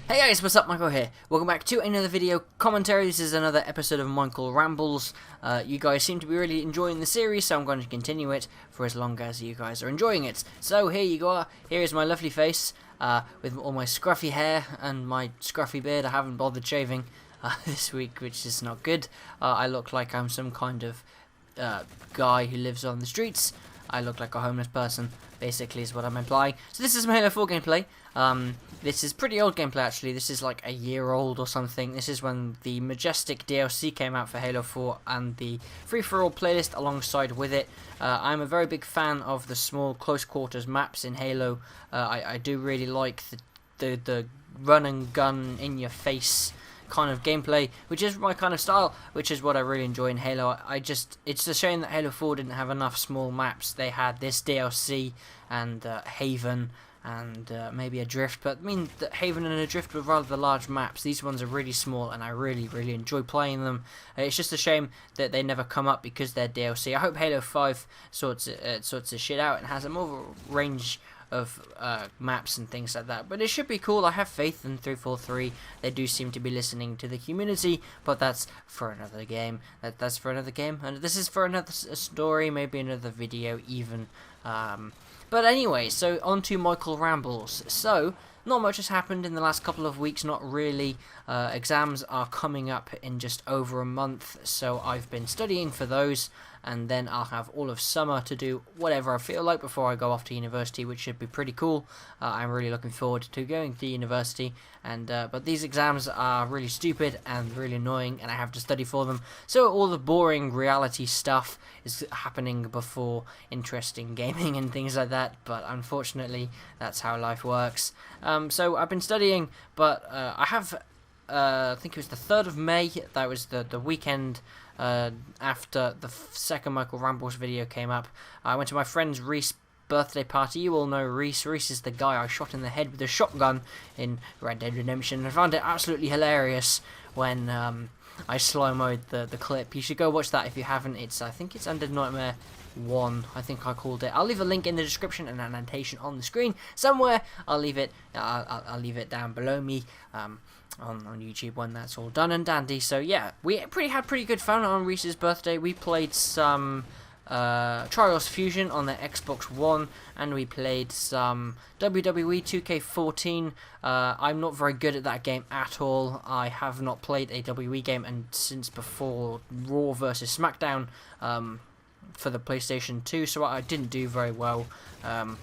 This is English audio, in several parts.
Hey guys, what's up? Michael here. Welcome back to another video commentary. This is another episode of Michael Rambles. You guys seem to be really enjoying the series, so I'm going to continue it for as long as you guys are enjoying it. So here you go. Here is my lovely face with all my scruffy hair and my scruffy beard. I haven't bothered shaving this week, which is not good. I look like I'm some kind of guy who lives on the streets. I look like a homeless person, basically, is what I'm implying. So this is my Halo 4 gameplay. This is pretty old gameplay, actually. This is like a year old or something. This is when the Majestic DLC came out for Halo 4 and the free-for-all playlist alongside with it. I'm a very big fan of the small close quarters maps in Halo. I do really like the run and gun in your face kind of gameplay, which is my kind of style, which is what I really enjoy in Halo. It's a shame that Halo 4 didn't have enough small maps. They had this DLC and Haven and maybe Adrift, but I mean, Haven and Adrift were rather large maps. These ones are really small, and I really enjoy playing them. It's just a shame that they never come up because they're DLC. I hope Halo 5 sorts of shit out and has a more range of maps and things like that, but it should be cool. I have faith in 343. They do seem to be listening to the community, but that's for another game. That's for another game, and this is for another story, maybe another video even. But anyway, so on to Michael Rambles. So not much has happened in the last couple of weeks, not really. Exams are coming up in just over a month, so I've been studying for those, and then I'll have all of summer to do whatever I feel like before I go off to university, which should be pretty cool. I'm really looking forward to going to university, and but these exams are really stupid and really annoying, and I have to study for them, so all the boring reality stuff is happening before interesting gaming and things like that, but unfortunately that's how life works. So I've been studying, but I have I think it was the 3rd of May, that was the weekend after the second Michael Rambles video came up. I went to my friend's Reese birthday party. You all know Reese. Reese is the guy I shot in the head with a shotgun in Red Dead Redemption. I found it absolutely hilarious when I slow-moed the clip. You should go watch that if you haven't. I think it's under Nightmare 1, I think I called it. I'll leave a link in the description and an annotation on the screen somewhere. I'll leave it down below me on YouTube when that's all done and dandy. So yeah, we had pretty good fun on Reese's birthday. We played some Trials Fusion on the Xbox One, and we played some WWE 2K14. I'm not very good at that game at all. I have not played a WWE game and since before Raw vs SmackDown for the PlayStation 2, so I didn't do very well. I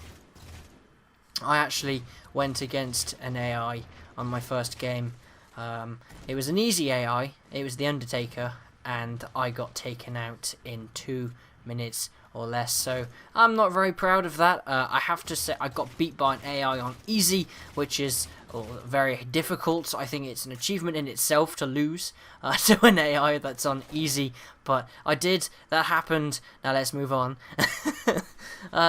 actually went against an AI on my first game. It was an easy AI. It was The Undertaker, and I got taken out in 2 minutes or less, so I'm not very proud of that. I have to say I got beat by an AI on easy, which is very difficult. I think it's an achievement in itself to lose to an AI that's on easy, but I did. That happened. Now let's move on.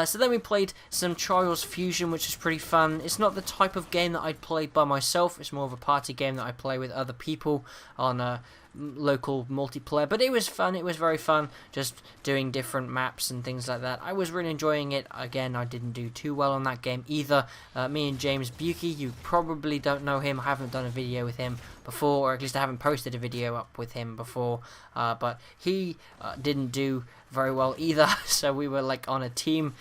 So then we played some Trials Fusion, which is pretty fun. It's not the type of game that I'd play by myself. It's more of a party game that I play with other people on a local multiplayer, but it was fun. It was very fun, just doing different maps and things like that. I was really enjoying it. Again, I didn't do too well on that game either. Me and James Buki, you probably don't know him. I haven't done a video with him before, or at least I haven't posted a video up with him before, but he didn't do very well either. So we were like on a team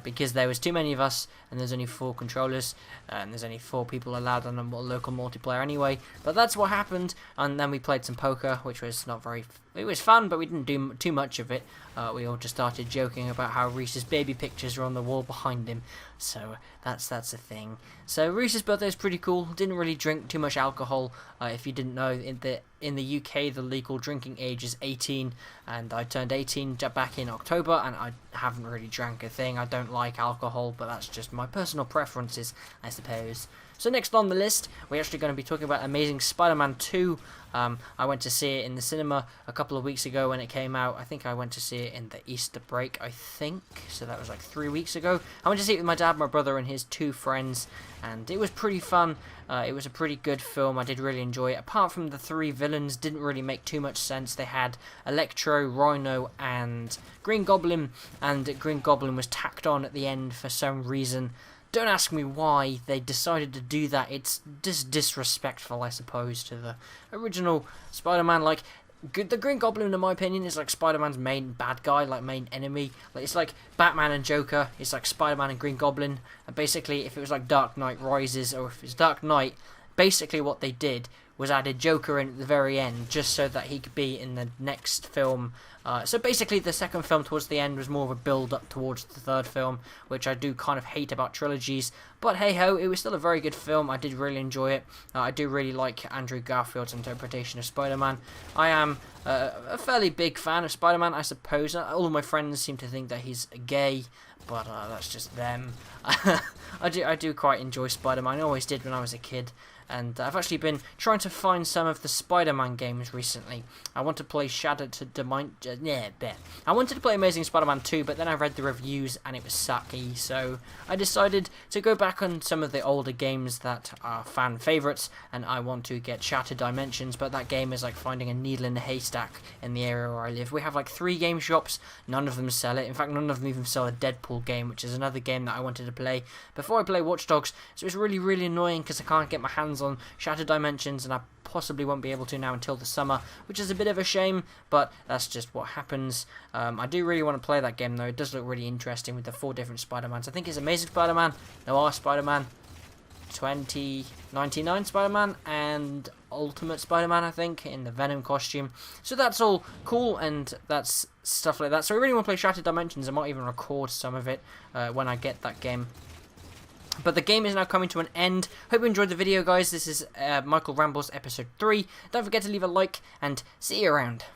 because there was too many of us, and there's only 4 controllers, and there's only 4 people allowed on a local multiplayer anyway. But that's what happened, and then we played some poker, which was not very. It was fun, but we didn't do too much of it. We all just started joking about how Reese's baby pictures are on the wall behind him. So that's a thing. So Reese's birthday is pretty cool. Didn't really drink too much alcohol. If you didn't know, in the UK the legal drinking age is 18, and I turned 18 back in October, and I haven't really drank a thing. I don't like alcohol, but that's just my personal preferences, I suppose. So next on the list, we're actually going to be talking about Amazing Spider-Man 2. I went to see it in the cinema a couple of weeks ago when it came out. I think I went to see it in the Easter break, I think. So that was like 3 weeks ago. I went to see it with my dad, my brother, and his 2 friends, and it was pretty fun. It was a pretty good film. I did really enjoy it. Apart from the 3 villains, didn't really make too much sense. They had Electro, Rhino, and Green Goblin, and Green Goblin was tacked on at the end for some reason. Don't ask me why they decided to do that. It's just disrespectful, I suppose, to the original Spider-Man. Like, the Green Goblin, in my opinion, is like Spider-Man's main bad guy, like main enemy. Like, it's like Batman and Joker. It's like Spider-Man and Green Goblin. And basically, if it was like Dark Knight Rises, or if it's Dark Knight, basically what they did was added Joker in at the very end, just so that he could be in the next film. So basically the second film towards the end was more of a build-up towards the third film, which I do kind of hate about trilogies. But hey-ho, it was still a very good film. I did really enjoy it. I do really like Andrew Garfield's interpretation of Spider-Man. I am a fairly big fan of Spider-Man, I suppose. All of my friends seem to think that he's gay, but that's just them. I do quite enjoy Spider-Man. I always did when I was a kid. And I've actually been trying to find some of the Spider-Man games recently. I want to play I wanted to play Amazing Spider-Man 2, but then I read the reviews and it was sucky. So I decided to go back on some of the older games that are fan favourites, and I want to get Shattered Dimensions. But that game is like finding a needle in a haystack in the area where I live. We have like 3 game shops. None of them sell it. In fact, none of them even sell a Deadpool game, which is another game that I wanted to play before I play Watch Dogs. So it's really, really annoying because I can't get my hands on Shattered Dimensions, and I possibly won't be able to now until the summer, which is a bit of a shame, but that's just what happens. I do really want to play that game though. It does look really interesting with the 4 different Spider-Mans. I think it's Amazing Spider-Man, Noir Spider-Man, 2099 Spider-Man, and Ultimate Spider-Man, I think, in the Venom costume. So that's all cool, and that's stuff like that. So I really want to play Shattered Dimensions. I might even record some of it when I get that game. But the game is now coming to an end. Hope you enjoyed the video, guys. This is Michael Rambles episode 3. Don't forget to leave a like, and see you around.